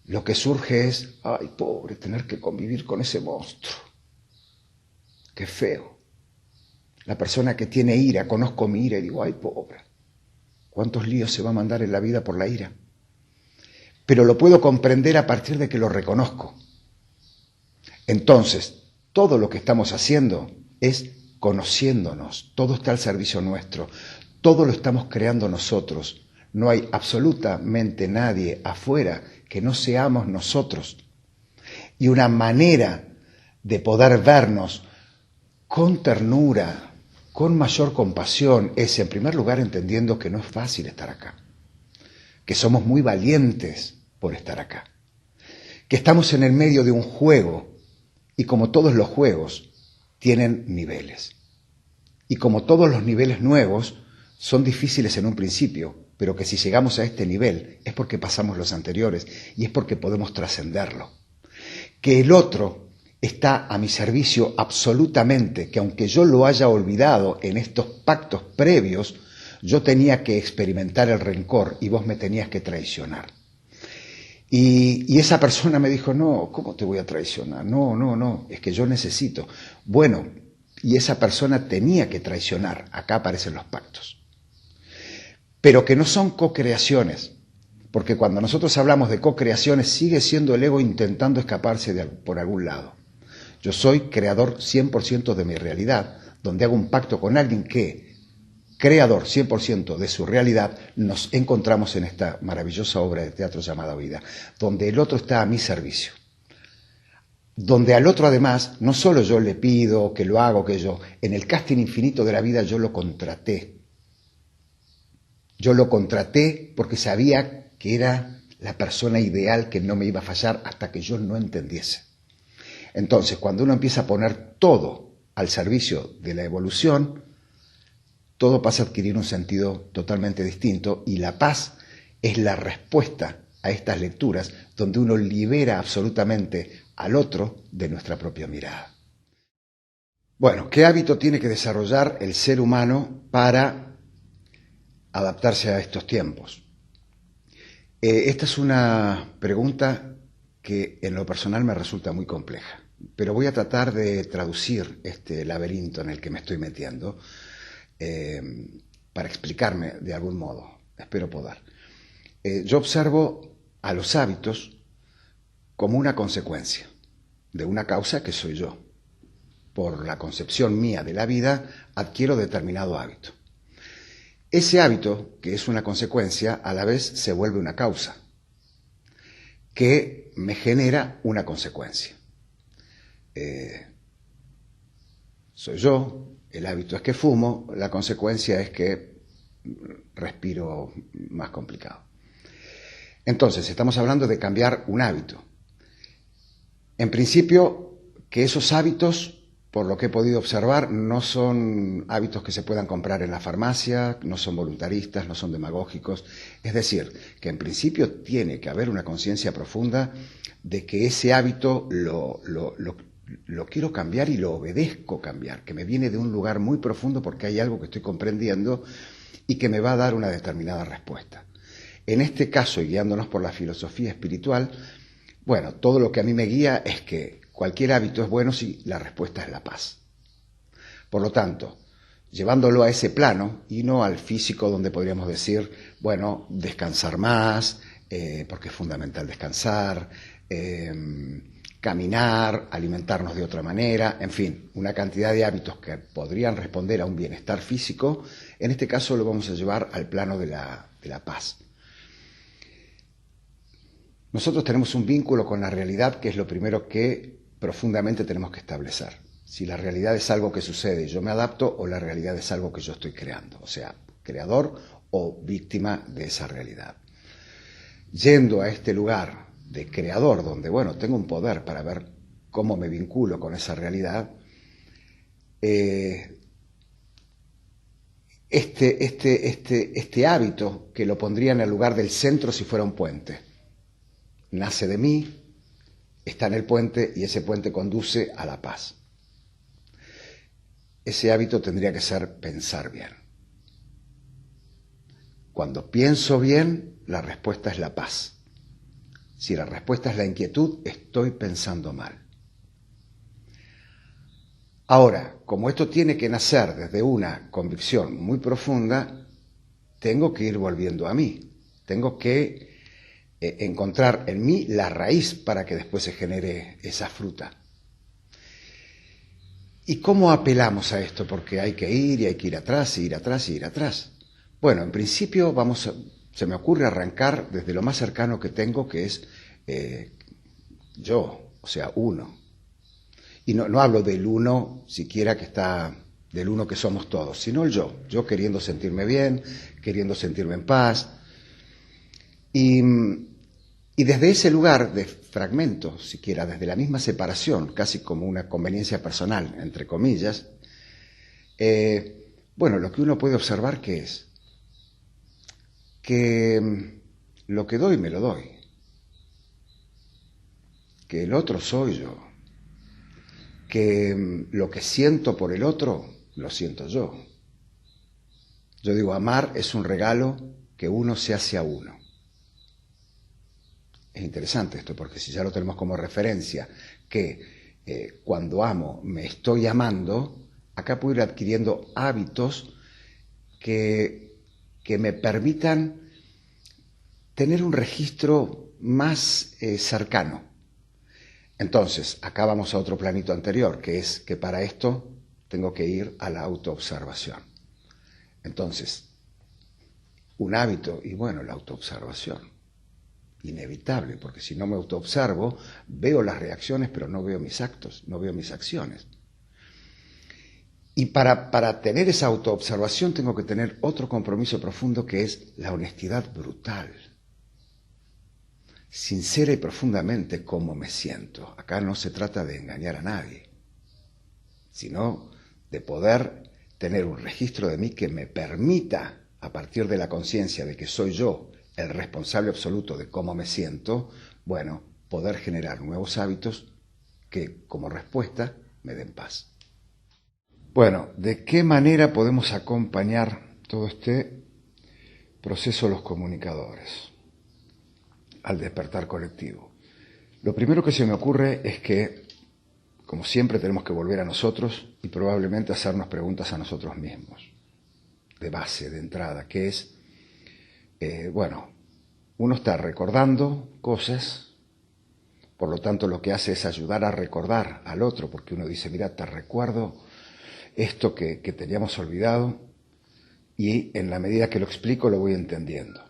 lo que surge es, ay, pobre, tener que convivir con ese monstruo. Qué feo. La persona que tiene ira, conozco mi ira y digo, ay, pobre, ¿cuántos líos se va a mandar en la vida por la ira? Pero lo puedo comprender a partir de que lo reconozco. Entonces, todo lo que estamos haciendo es conociéndonos, todo está al servicio nuestro, todo lo estamos creando nosotros. No hay absolutamente nadie afuera que no seamos nosotros. Y una manera de poder vernos con ternura, con mayor compasión, es en primer lugar entendiendo que no es fácil estar acá, que somos muy valientes por estar acá, que estamos en el medio de un juego y como todos los juegos tienen niveles. Y como todos los niveles nuevos son difíciles en un principio, pero que si llegamos a este nivel es porque pasamos los anteriores y es porque podemos trascenderlo. Que el otro está a mi servicio absolutamente, que aunque yo lo haya olvidado en estos pactos previos, yo tenía que experimentar el rencor y vos me tenías que traicionar. Y esa persona me dijo, no, ¿cómo te voy a traicionar? No, es que yo necesito. Bueno, y esa persona tenía que traicionar, acá aparecen los pactos. Pero que no son co-creaciones, porque cuando nosotros hablamos de co-creaciones sigue siendo el ego intentando escaparse por algún lado. Yo soy creador 100% de mi realidad, donde hago un pacto con alguien que, creador 100% de su realidad, nos encontramos en esta maravillosa obra de teatro llamada vida, donde el otro está a mi servicio. Donde al otro además, no solo yo le pido, que lo hago, que yo, en el casting infinito de la vida yo lo contraté. Yo lo contraté porque sabía que era la persona ideal que no me iba a fallar hasta que yo no entendiese. Entonces, cuando uno empieza a poner todo al servicio de la evolución, todo pasa a adquirir un sentido totalmente distinto y la paz es la respuesta a estas lecturas donde uno libera absolutamente al otro de nuestra propia mirada. Bueno, ¿qué hábito tiene que desarrollar el ser humano para adaptarse a estos tiempos? Esta es una pregunta que en lo personal me resulta muy compleja, pero voy a tratar de traducir este laberinto en el que me estoy metiendo para explicarme de algún modo, espero poder. Yo observo a los hábitos como una consecuencia de una causa que soy yo. Por la concepción mía de la vida, adquiero determinado hábito. Ese hábito, que es una consecuencia, a la vez se vuelve una causa, que me genera una consecuencia. Soy yo, el hábito es que fumo, la consecuencia es que respiro más complicado. Entonces, estamos hablando de cambiar un hábito. En principio, que esos hábitos, por lo que he podido observar, no son hábitos que se puedan comprar en la farmacia, no son voluntaristas, no son demagógicos. Es decir, que en principio tiene que haber una conciencia profunda de que ese hábito lo quiero cambiar y lo obedezco cambiar, que me viene de un lugar muy profundo porque hay algo que estoy comprendiendo y que me va a dar una determinada respuesta. En este caso, y guiándonos por la filosofía espiritual, bueno, todo lo que a mí me guía es que cualquier hábito es bueno si la respuesta es la paz. Por lo tanto, llevándolo a ese plano y no al físico donde podríamos decir, bueno, descansar más, porque es fundamental descansar, caminar, alimentarnos de otra manera, en fin, una cantidad de hábitos que podrían responder a un bienestar físico. En este caso lo vamos a llevar al plano de la paz. Nosotros tenemos un vínculo con la realidad que es lo primero que profundamente tenemos que establecer. Si la realidad es algo que sucede y yo me adapto, o la realidad es algo que yo estoy creando, o sea, creador o víctima de esa realidad. Yendo a este lugar de creador, donde, bueno, tengo un poder para ver cómo me vinculo con esa realidad, este hábito que lo pondría en el lugar del centro si fuera un puente. Nace de mí, está en el puente y ese puente conduce a la paz. Ese hábito tendría que ser pensar bien. Cuando pienso bien, la respuesta es la paz. Si la respuesta es la inquietud, estoy pensando mal. Ahora, como esto tiene que nacer desde una convicción muy profunda, tengo que ir volviendo a mí. Tengo que encontrar en mí la raíz para que después se genere esa fruta. ¿Y cómo apelamos a esto? Porque hay que ir atrás, y ir atrás, y ir atrás. Bueno, en principio se me ocurre arrancar desde lo más cercano que tengo, que es yo, o sea, uno. Y no hablo del uno siquiera que está, del uno que somos todos, sino el yo. Yo queriendo sentirme bien, queriendo sentirme en paz. Y desde ese lugar de fragmento, siquiera desde la misma separación, casi como una conveniencia personal, entre comillas, bueno, lo que uno puede observar que es que lo que doy me lo doy, que el otro soy yo, que lo que siento por el otro lo siento yo. Yo digo, amar es un regalo que uno se hace a uno. Es interesante esto, porque si ya lo tenemos como referencia, que cuando amo me estoy amando, acá puedo ir adquiriendo hábitos que me permitan tener un registro más cercano. Entonces, acá vamos a otro planito anterior, que es que para esto tengo que ir a la autoobservación. Entonces, un hábito, y bueno, la autoobservación. Inevitable, porque si no me autoobservo, veo las reacciones, pero no veo mis actos, no veo mis acciones. Y para tener esa autoobservación tengo que tener otro compromiso profundo, que es la honestidad brutal. Sincera y profundamente cómo me siento. Acá no se trata de engañar a nadie, sino de poder tener un registro de mí que me permita, a partir de la conciencia de que soy yo el responsable absoluto de cómo me siento, bueno, poder generar nuevos hábitos que, como respuesta, me den paz. Bueno, ¿de qué manera podemos acompañar todo este proceso los comunicadores al despertar colectivo? Lo primero que se me ocurre es que, como siempre, tenemos que volver a nosotros y probablemente hacernos preguntas a nosotros mismos, de base, de entrada, que es, bueno, uno está recordando cosas, por lo tanto lo que hace es ayudar a recordar al otro, porque uno dice, mira, te recuerdo esto que teníamos olvidado, y en la medida que lo explico lo voy entendiendo,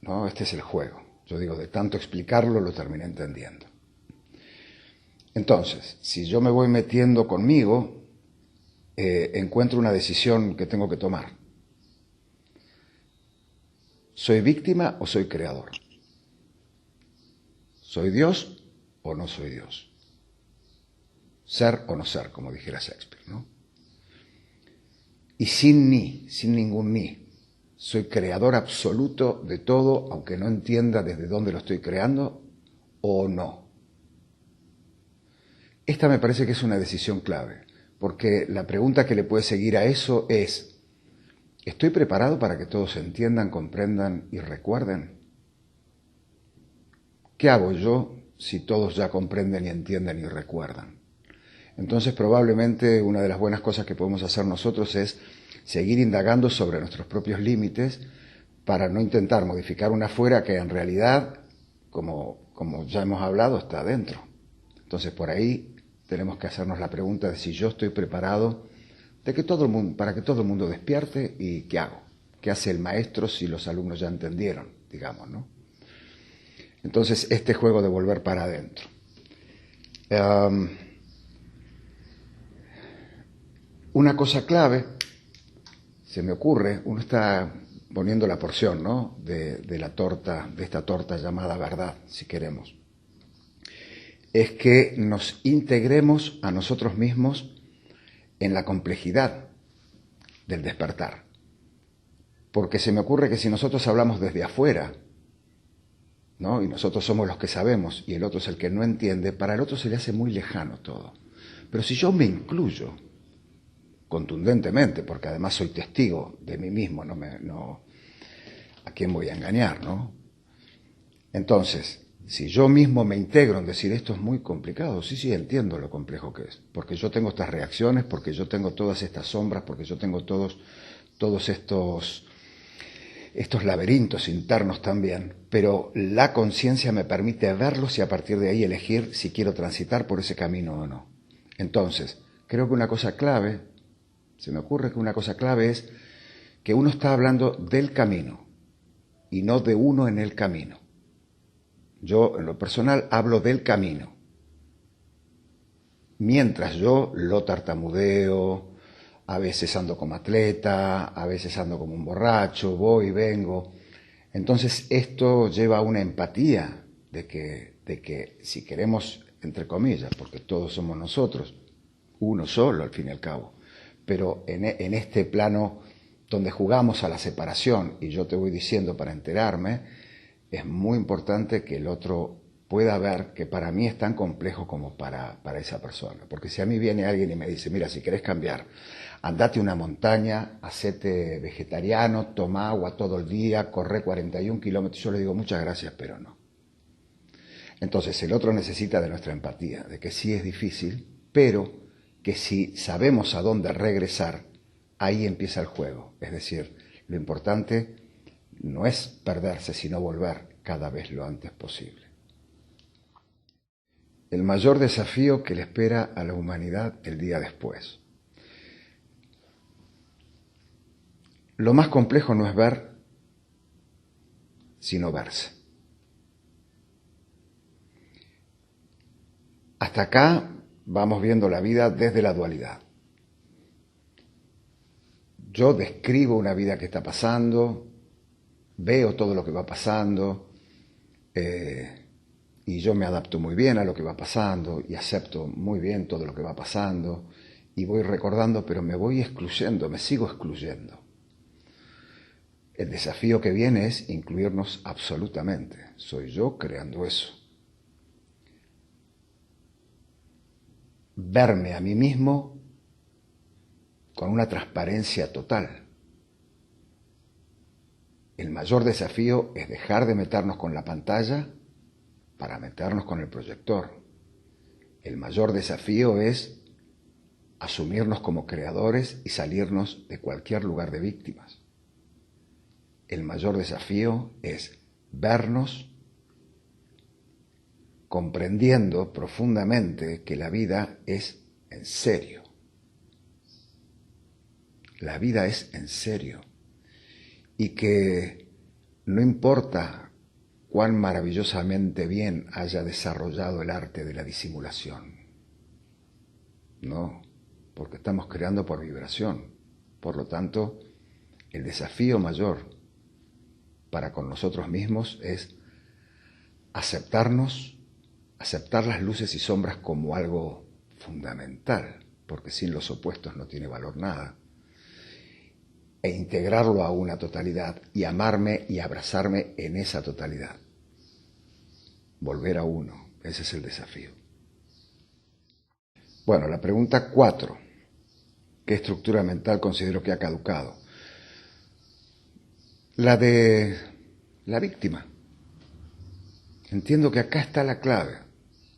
¿no? Este es el juego. Yo digo, de tanto explicarlo lo terminé entendiendo. Entonces, si yo me voy metiendo conmigo, encuentro una decisión que tengo que tomar. ¿Soy víctima o soy creador? ¿Soy Dios o no soy Dios? Ser o no ser, como dijera Shakespeare, ¿no? Y sin ningún ni. ¿Soy creador absoluto de todo, aunque no entienda desde dónde lo estoy creando, o no? Esta me parece que es una decisión clave, porque la pregunta que le puede seguir a eso es, ¿estoy preparado para que todos entiendan, comprendan y recuerden? ¿Qué hago yo si todos ya comprenden y entienden y recuerdan? Entonces, probablemente una de las buenas cosas que podemos hacer nosotros es seguir indagando sobre nuestros propios límites para no intentar modificar una afuera que en realidad, como ya hemos hablado, está adentro. Entonces por ahí tenemos que hacernos la pregunta de si yo estoy preparado de que todo el mundo, para que todo el mundo despierte y qué hago. ¿Qué hace el maestro si los alumnos ya entendieron, digamos, ¿no? Entonces este juego de volver para adentro. Una cosa clave, se me ocurre, uno está poniendo la porción, ¿no?, de la torta, de esta torta llamada verdad, si queremos, es que nos integremos a nosotros mismos en la complejidad del despertar. Porque se me ocurre que si nosotros hablamos desde afuera, ¿no?, y nosotros somos los que sabemos y el otro es el que no entiende, para el otro se le hace muy lejano todo. Pero si yo me incluyo contundentemente, porque además soy testigo de mí mismo, ¿a quién voy a engañar, no? Entonces, si yo mismo me integro en decir esto es muy complicado, sí, entiendo lo complejo que es, porque yo tengo estas reacciones, porque yo tengo todas estas sombras, porque yo tengo todos estos laberintos internos también, pero la conciencia me permite verlos y a partir de ahí elegir si quiero transitar por ese camino o no. Entonces, creo que una cosa clave, se me ocurre que una cosa clave es que uno está hablando del camino y no de uno en el camino. Yo, en lo personal, hablo del camino. Mientras yo lo tartamudeo, a veces ando como atleta, a veces ando como un borracho, voy y vengo. Entonces esto lleva a una empatía de que si queremos, entre comillas, porque todos somos nosotros, uno solo al fin y al cabo, pero en este plano donde jugamos a la separación y yo te voy diciendo para enterarme, es muy importante que el otro pueda ver que para mí es tan complejo como para esa persona. Porque si a mí viene alguien y me dice, mira, si querés cambiar, andate a una montaña, hacete vegetariano, toma agua todo el día, corre 41 kilómetros, yo le digo muchas gracias, pero no. Entonces el otro necesita de nuestra empatía, de que sí es difícil, pero que si sabemos a dónde regresar, ahí empieza el juego. Es decir, lo importante no es perderse, sino volver cada vez lo antes posible. El mayor desafío que le espera a la humanidad el día después. Lo más complejo no es ver, sino verse. Hasta acá vamos viendo la vida desde la dualidad. Yo describo una vida que está pasando, veo todo lo que va pasando, y yo me adapto muy bien a lo que va pasando y acepto muy bien todo lo que va pasando y voy recordando, pero me voy excluyendo, me sigo excluyendo. El desafío que viene es incluirnos absolutamente. Soy yo creando eso. Verme a mí mismo con una transparencia total. El mayor desafío es dejar de meternos con la pantalla para meternos con el proyector. El mayor desafío es asumirnos como creadores y salirnos de cualquier lugar de víctimas. El mayor desafío es vernos comprendiendo profundamente que la vida es en serio. La vida es en serio. Y que no importa cuán maravillosamente bien haya desarrollado el arte de la disimulación. No, porque estamos creando por vibración. Por lo tanto, el desafío mayor para con nosotros mismos es aceptarnos, aceptar las luces y sombras como algo fundamental, porque sin los opuestos no tiene valor nada, e integrarlo a una totalidad y amarme y abrazarme en esa totalidad. Volver a uno, ese es el desafío. Bueno, la pregunta 4. ¿Qué estructura mental considero que ha caducado? La de la víctima. Entiendo que acá está la clave,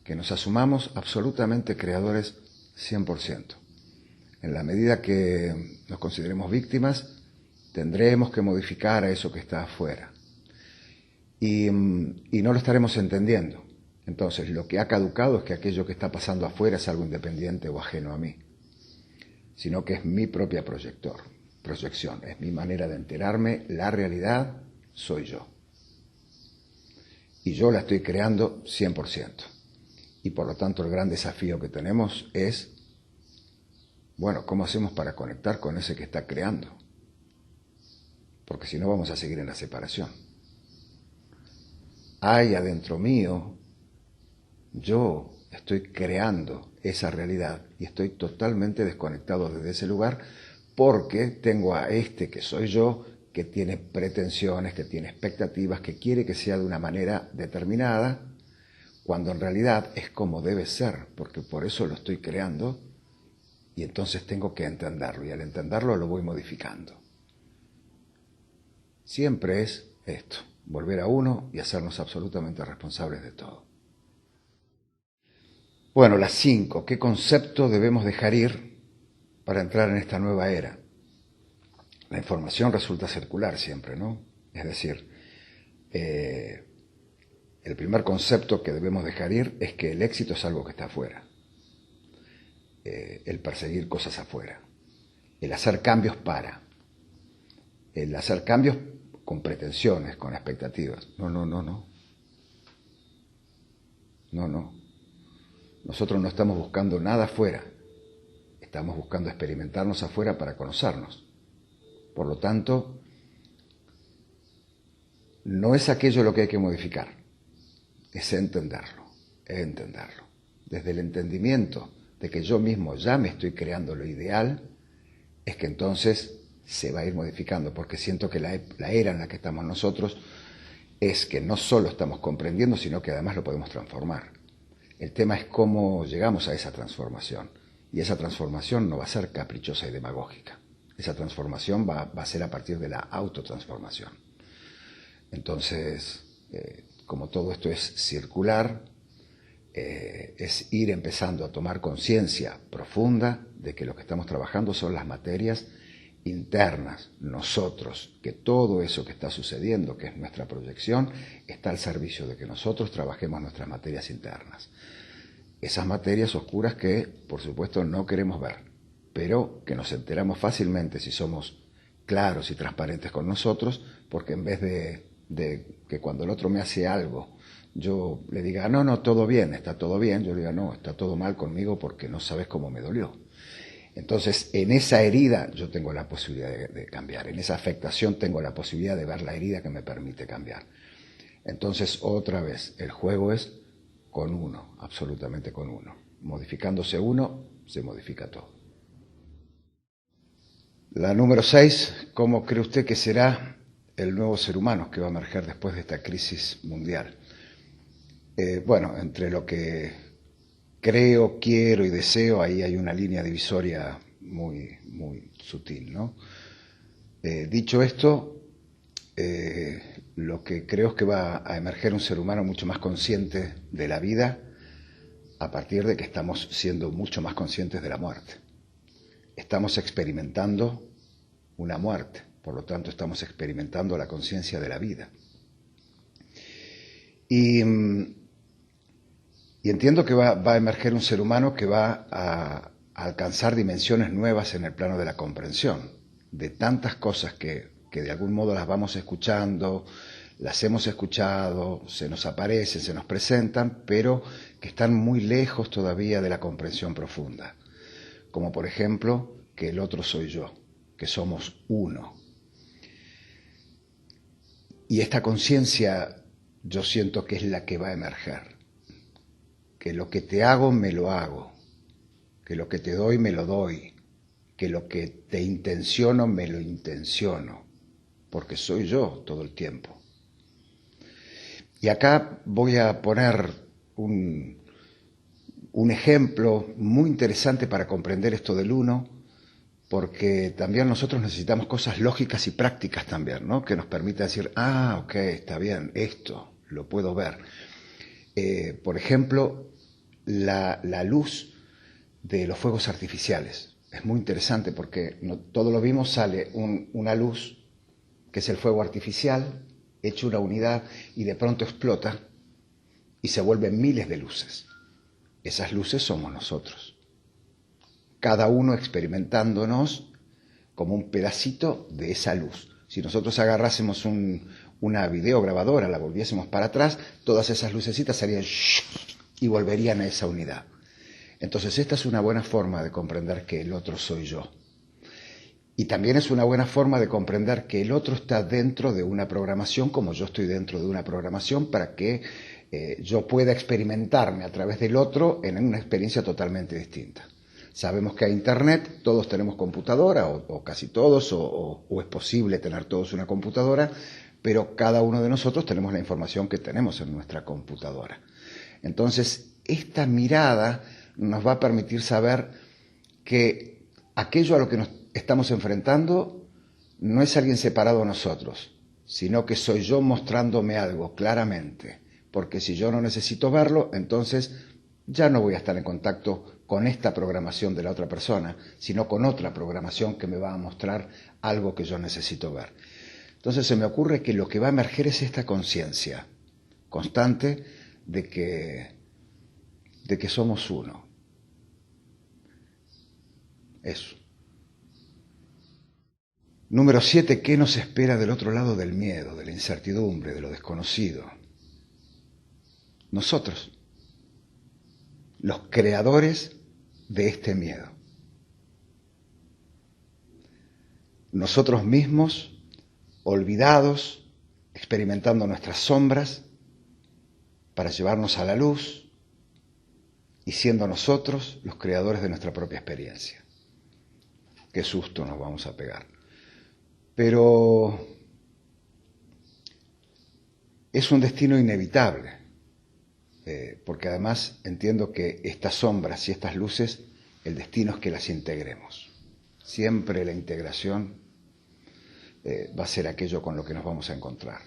que nos asumamos absolutamente creadores 100%. En la medida que nos consideremos víctimas, tendremos que modificar a eso que está afuera. Y no lo estaremos entendiendo. Entonces, lo que ha caducado es que aquello que está pasando afuera es algo independiente o ajeno a mí, sino que es mi propia proyección, es mi manera de enterarme, la realidad soy yo. Y yo la estoy creando 100%. Y por lo tanto el gran desafío que tenemos es, bueno, ¿cómo hacemos para conectar con ese que está creando? Porque si no vamos a seguir en la separación. Hay adentro mío, yo estoy creando esa realidad y estoy totalmente desconectado desde ese lugar porque tengo a este que soy yo, que tiene pretensiones, que tiene expectativas, que quiere que sea de una manera determinada, cuando en realidad es como debe ser, porque por eso lo estoy creando, y entonces tengo que entenderlo, y al entenderlo lo voy modificando. Siempre es esto, volver a uno y hacernos absolutamente responsables de todo. Bueno, las 5. ¿Qué concepto debemos dejar ir para entrar en esta nueva era? La información resulta circular siempre, ¿no? Es decir, el primer concepto que debemos dejar ir es que el éxito es algo que está afuera. El perseguir cosas afuera. El hacer cambios para. El hacer cambios con pretensiones, con expectativas. No. Nosotros no estamos buscando nada afuera. Estamos buscando experimentarnos afuera para conocernos. Por lo tanto, no es aquello lo que hay que modificar, es entenderlo. Desde el entendimiento de que yo mismo ya me estoy creando lo ideal, es que entonces se va a ir modificando, porque siento que la era en la que estamos nosotros es que no solo estamos comprendiendo, sino que además lo podemos transformar. El tema es cómo llegamos a esa transformación, y esa transformación no va a ser caprichosa y demagógica. Esa transformación va a ser a partir de la autotransformación. Entonces, como todo esto es circular, es ir empezando a tomar conciencia profunda de que lo que estamos trabajando son las materias internas, nosotros, que todo eso que está sucediendo, que es nuestra proyección, está al servicio de que nosotros trabajemos nuestras materias internas. Esas materias oscuras que, por supuesto, no queremos ver, pero que nos enteramos fácilmente si somos claros y transparentes con nosotros, porque en vez de que cuando el otro me hace algo, yo le diga, no, todo bien, está todo bien, yo le diga, no, está todo mal conmigo porque no sabes cómo me dolió. Entonces, en esa herida yo tengo la posibilidad de cambiar, en esa afectación tengo la posibilidad de ver la herida que me permite cambiar. Entonces, otra vez, el juego es con uno, absolutamente con uno. Modificándose uno, se modifica todo. La número 6, ¿cómo cree usted que será el nuevo ser humano que va a emerger después de esta crisis mundial? Bueno, entre lo que creo, quiero y deseo, ahí hay una línea divisoria muy sutil, ¿no? Dicho esto, lo que creo es que va a emerger un ser humano mucho más consciente de la vida a partir de que estamos siendo mucho más conscientes de la muerte. Estamos experimentando una muerte, por lo tanto estamos experimentando la conciencia de la vida. Y entiendo que va a emerger un ser humano que va a alcanzar dimensiones nuevas en el plano de la comprensión, de tantas cosas que de algún modo las vamos escuchando, las hemos escuchado, se nos aparecen, se nos presentan, pero que están muy lejos todavía de la comprensión profunda. Como por ejemplo, que el otro soy yo, que somos uno. Y esta conciencia yo siento que es la que va a emerger. Que lo que te hago, me lo hago. Que lo que te doy, me lo doy. Que lo que te intenciono, me lo intenciono. Porque soy yo todo el tiempo. Y acá voy a poner un ejemplo muy interesante para comprender esto del uno, porque también nosotros necesitamos cosas lógicas y prácticas también, ¿no? Que nos permitan decir, ok, está bien, esto lo puedo ver. Por ejemplo, la luz de los fuegos artificiales. Es muy interesante porque todo lo vimos, sale una luz que es el fuego artificial, hecho una unidad y de pronto explota y se vuelven miles de luces. Esas luces somos nosotros. Cada uno experimentándonos como un pedacito de esa luz. Si nosotros agarrásemos una videograbadora, la volviésemos para atrás, todas esas lucecitas salían y volverían a esa unidad. Entonces esta es una buena forma de comprender que el otro soy yo. Y también es una buena forma de comprender que el otro está dentro de una programación como yo estoy dentro de una programación para que yo pueda experimentarme a través del otro en una experiencia totalmente distinta. Sabemos que hay internet, todos tenemos computadora, o casi todos, o es posible tener todos una computadora, pero cada uno de nosotros tenemos la información que tenemos en nuestra computadora. Entonces, esta mirada nos va a permitir saber que aquello a lo que nos estamos enfrentando no es alguien separado a nosotros, sino que soy yo mostrándome algo claramente, porque si yo no necesito verlo, entonces ya no voy a estar en contacto con esta programación de la otra persona, sino con otra programación que me va a mostrar algo que yo necesito ver. Entonces se me ocurre que lo que va a emerger es esta conciencia constante de que somos uno. Eso. Número 7, ¿qué nos espera del otro lado del miedo, de la incertidumbre, de lo desconocido? Nosotros, los creadores de este miedo. Nosotros mismos, olvidados, experimentando nuestras sombras para llevarnos a la luz y siendo nosotros los creadores de nuestra propia experiencia. Qué susto nos vamos a pegar. Pero es un destino inevitable, porque además entiendo que estas sombras y estas luces, el destino es que las integremos. Siempre la integración va a ser aquello con lo que nos vamos a encontrar.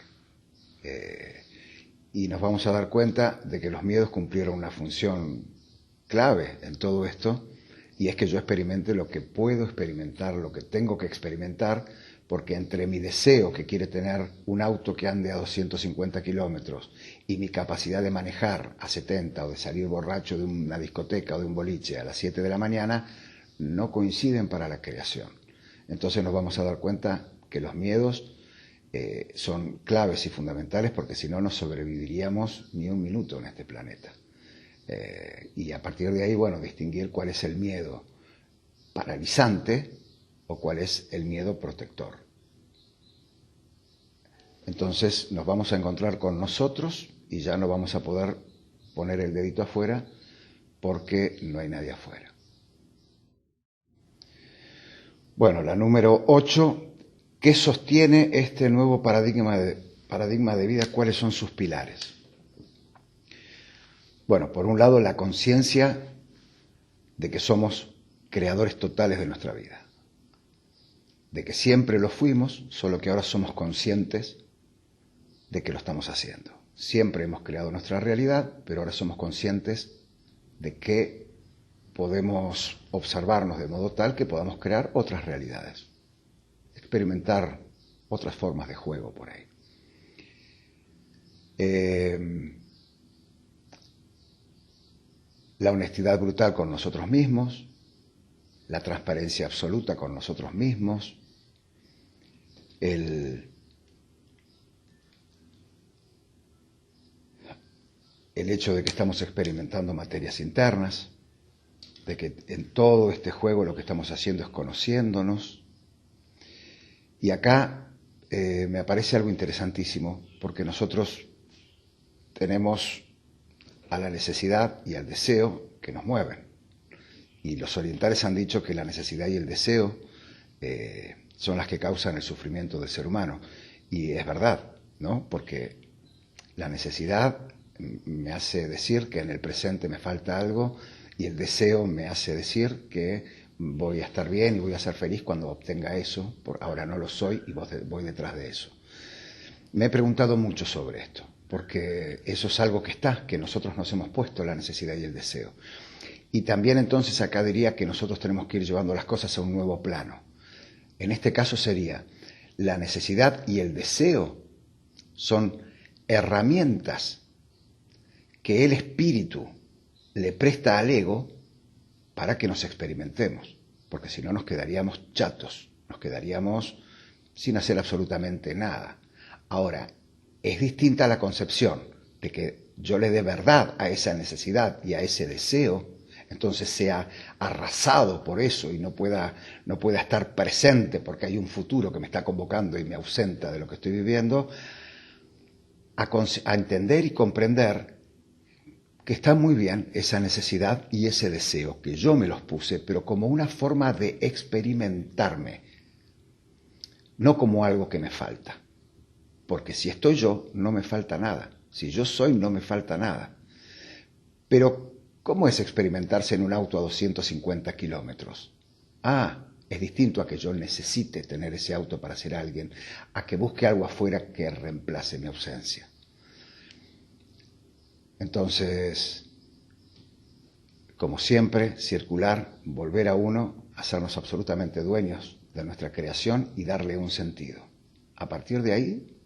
Y nos vamos a dar cuenta de que los miedos cumplieron una función clave en todo esto, y es que yo experimente lo que puedo experimentar, lo que tengo que experimentar, porque entre mi deseo que quiere tener un auto que ande a 250 kilómetros y mi capacidad de manejar a 70 o de salir borracho de una discoteca o de un boliche a las 7 de la mañana, no coinciden para la creación. Entonces nos vamos a dar cuenta que los miedos son claves y fundamentales, porque si no, no sobreviviríamos ni un minuto en este planeta. Y a partir de ahí, bueno, distinguir cuál es el miedo paralizante o cuál es el miedo protector. Entonces nos vamos a encontrar con nosotros y ya no vamos a poder poner el dedito afuera porque no hay nadie afuera. Bueno, la número 8, ¿qué sostiene este nuevo paradigma de vida? ¿Cuáles son sus pilares? Bueno, por un lado, la conciencia de que somos creadores totales de nuestra vida, de que siempre lo fuimos, solo que ahora somos conscientes de que lo estamos haciendo. Siempre hemos creado nuestra realidad, pero ahora somos conscientes de que podemos observarnos de modo tal que podamos crear otras realidades, experimentar otras formas de juego por ahí. La honestidad brutal con nosotros mismos, la transparencia absoluta con nosotros mismos, el hecho de que estamos experimentando materias internas, de que en todo este juego lo que estamos haciendo es conociéndonos. Y acá me aparece algo interesantísimo, porque nosotros tenemos a la necesidad y al deseo que nos mueven. Y los orientales han dicho que la necesidad y el deseo son las que causan el sufrimiento del ser humano. Y es verdad, ¿no? Porque la necesidad me hace decir que en el presente me falta algo, y el deseo me hace decir que voy a estar bien y voy a ser feliz cuando obtenga eso. Ahora no lo soy y voy detrás de eso. Me he preguntado mucho sobre esto, porque eso es algo que está, que nosotros nos hemos puesto, la necesidad y el deseo. Y también entonces acá diría que nosotros tenemos que ir llevando las cosas a un nuevo plano. En este caso sería, la necesidad y el deseo son herramientas que el espíritu le presta al ego para que nos experimentemos, porque si no nos quedaríamos chatos, nos quedaríamos sin hacer absolutamente nada. Ahora, es distinta la concepción de que yo le dé verdad a esa necesidad y a ese deseo, entonces sea arrasado por eso y no pueda estar presente porque hay un futuro que me está convocando y me ausenta de lo que estoy viviendo, a entender y comprender que está muy bien esa necesidad y ese deseo, que yo me los puse, pero como una forma de experimentarme, no como algo que me falta. Porque si estoy yo, no me falta nada. Si yo soy, no me falta nada. Pero, ¿cómo es experimentarse en un auto a 250 kilómetros? Es distinto a que yo necesite tener ese auto para ser alguien, a que busque algo afuera que reemplace mi ausencia. Entonces, como siempre, circular, volver a uno, hacernos absolutamente dueños de nuestra creación y darle un sentido. A partir de ahí,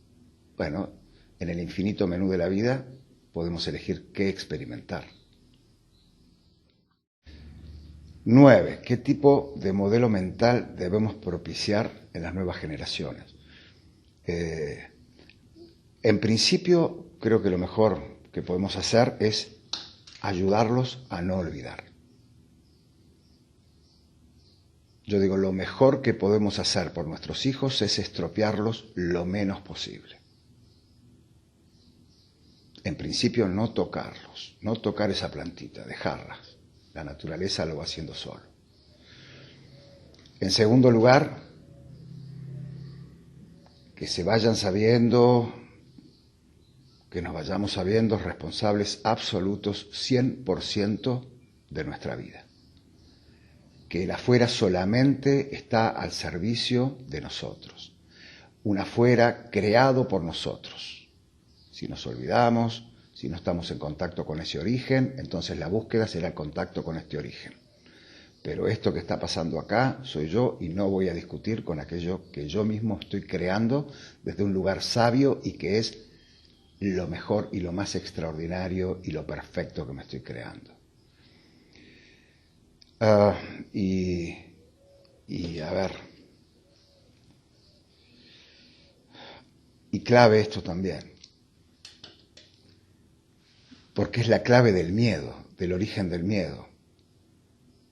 bueno, en el infinito menú de la vida podemos elegir qué experimentar. 9. ¿Qué tipo de modelo mental debemos propiciar en las nuevas generaciones? En principio, creo que lo mejor que podemos hacer es ayudarlos a no olvidar. Yo digo, lo mejor que podemos hacer por nuestros hijos es estropearlos lo menos posible. En principio, no tocarlos, no tocar esa plantita, dejarlas. La naturaleza lo va haciendo solo. En segundo lugar, que se vayan sabiendo, que nos vayamos sabiendo responsables absolutos 100% de nuestra vida. Que el afuera solamente está al servicio de nosotros. Un afuera creado por nosotros. Si nos olvidamos, si no estamos en contacto con ese origen, entonces la búsqueda será el contacto con este origen. Pero esto que está pasando acá soy yo y no voy a discutir con aquello que yo mismo estoy creando desde un lugar sabio y que es lo mejor y lo más extraordinario y lo perfecto que me estoy creando. Y a ver, y clave esto también, porque es la clave del miedo, del origen del miedo.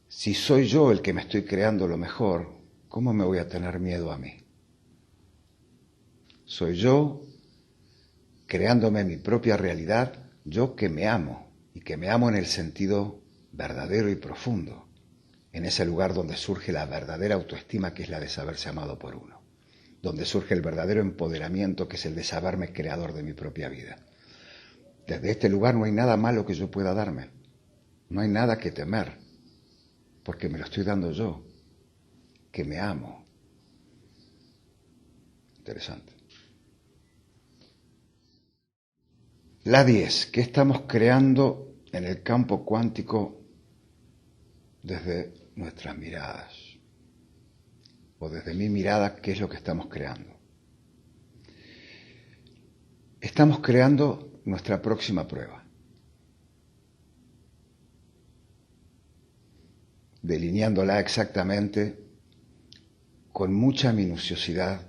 Si soy yo el que me estoy creando lo mejor, ¿cómo me voy a tener miedo a mí? Soy yo creándome mi propia realidad, yo que me amo, y que me amo en el sentido verdadero y profundo, en ese lugar donde surge la verdadera autoestima, que es la de saberse amado por uno, donde surge el verdadero empoderamiento, que es el de saberme creador de mi propia vida. Desde este lugar no hay nada malo que yo pueda darme, no hay nada que temer, porque me lo estoy dando yo, que me amo. Interesante. La 10. ¿Qué estamos creando en el campo cuántico desde nuestras miradas? O desde mi mirada, ¿qué es lo que estamos creando? Estamos creando nuestra próxima prueba. Delineándola exactamente, con mucha minuciosidad,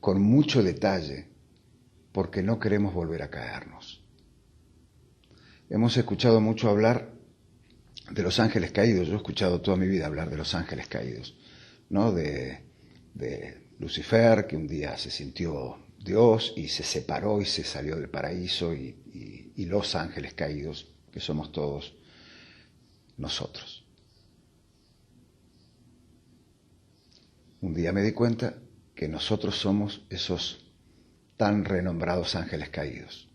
con mucho detalle, porque no queremos volver a caernos. Hemos escuchado mucho hablar de los ángeles caídos. Yo he escuchado toda mi vida hablar de los ángeles caídos, ¿no? De Lucifer, que un día se sintió Dios y se separó y se salió del paraíso, y los ángeles caídos, que somos todos nosotros. Un día me di cuenta que nosotros somos esos tan renombrados ángeles caídos,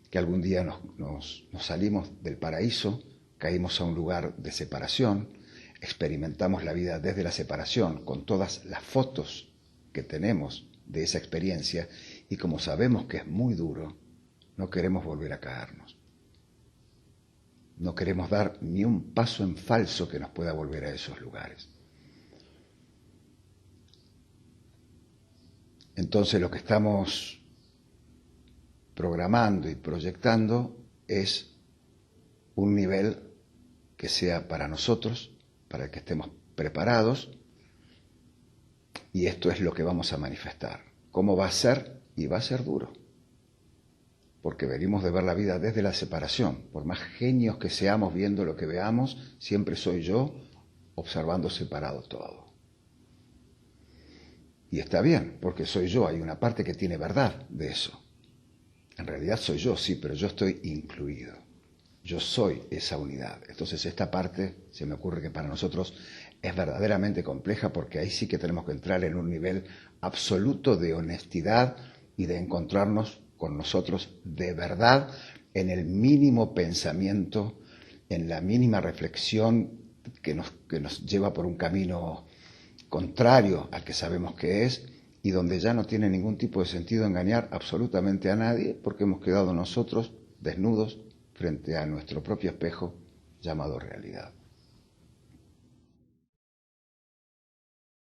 que algún día nos salimos del paraíso, caímos a un lugar de separación, experimentamos la vida desde la separación, con todas las fotos que tenemos de esa experiencia, y como sabemos que es muy duro, no queremos volver a caernos. No queremos dar ni un paso en falso que nos pueda volver a esos lugares. Entonces lo que estamos programando y proyectando es un nivel que sea para nosotros, para el que estemos preparados, y esto es lo que vamos a manifestar. ¿Cómo va a ser? Y va a ser duro, porque venimos de ver la vida desde la separación. Por más genios que seamos viendo lo que veamos, siempre soy yo observando separado todo. Y está bien, porque soy yo, hay una parte que tiene verdad de eso. En realidad soy yo, sí, pero yo estoy incluido. Yo soy esa unidad. Entonces esta parte se me ocurre que para nosotros es verdaderamente compleja, porque ahí sí que tenemos que entrar en un nivel absoluto de honestidad y de encontrarnos con nosotros de verdad en el mínimo pensamiento, en la mínima reflexión que nos lleva por un camino contrario al que sabemos que es, y donde ya no tiene ningún tipo de sentido engañar absolutamente a nadie, porque hemos quedado nosotros desnudos frente a nuestro propio espejo llamado realidad.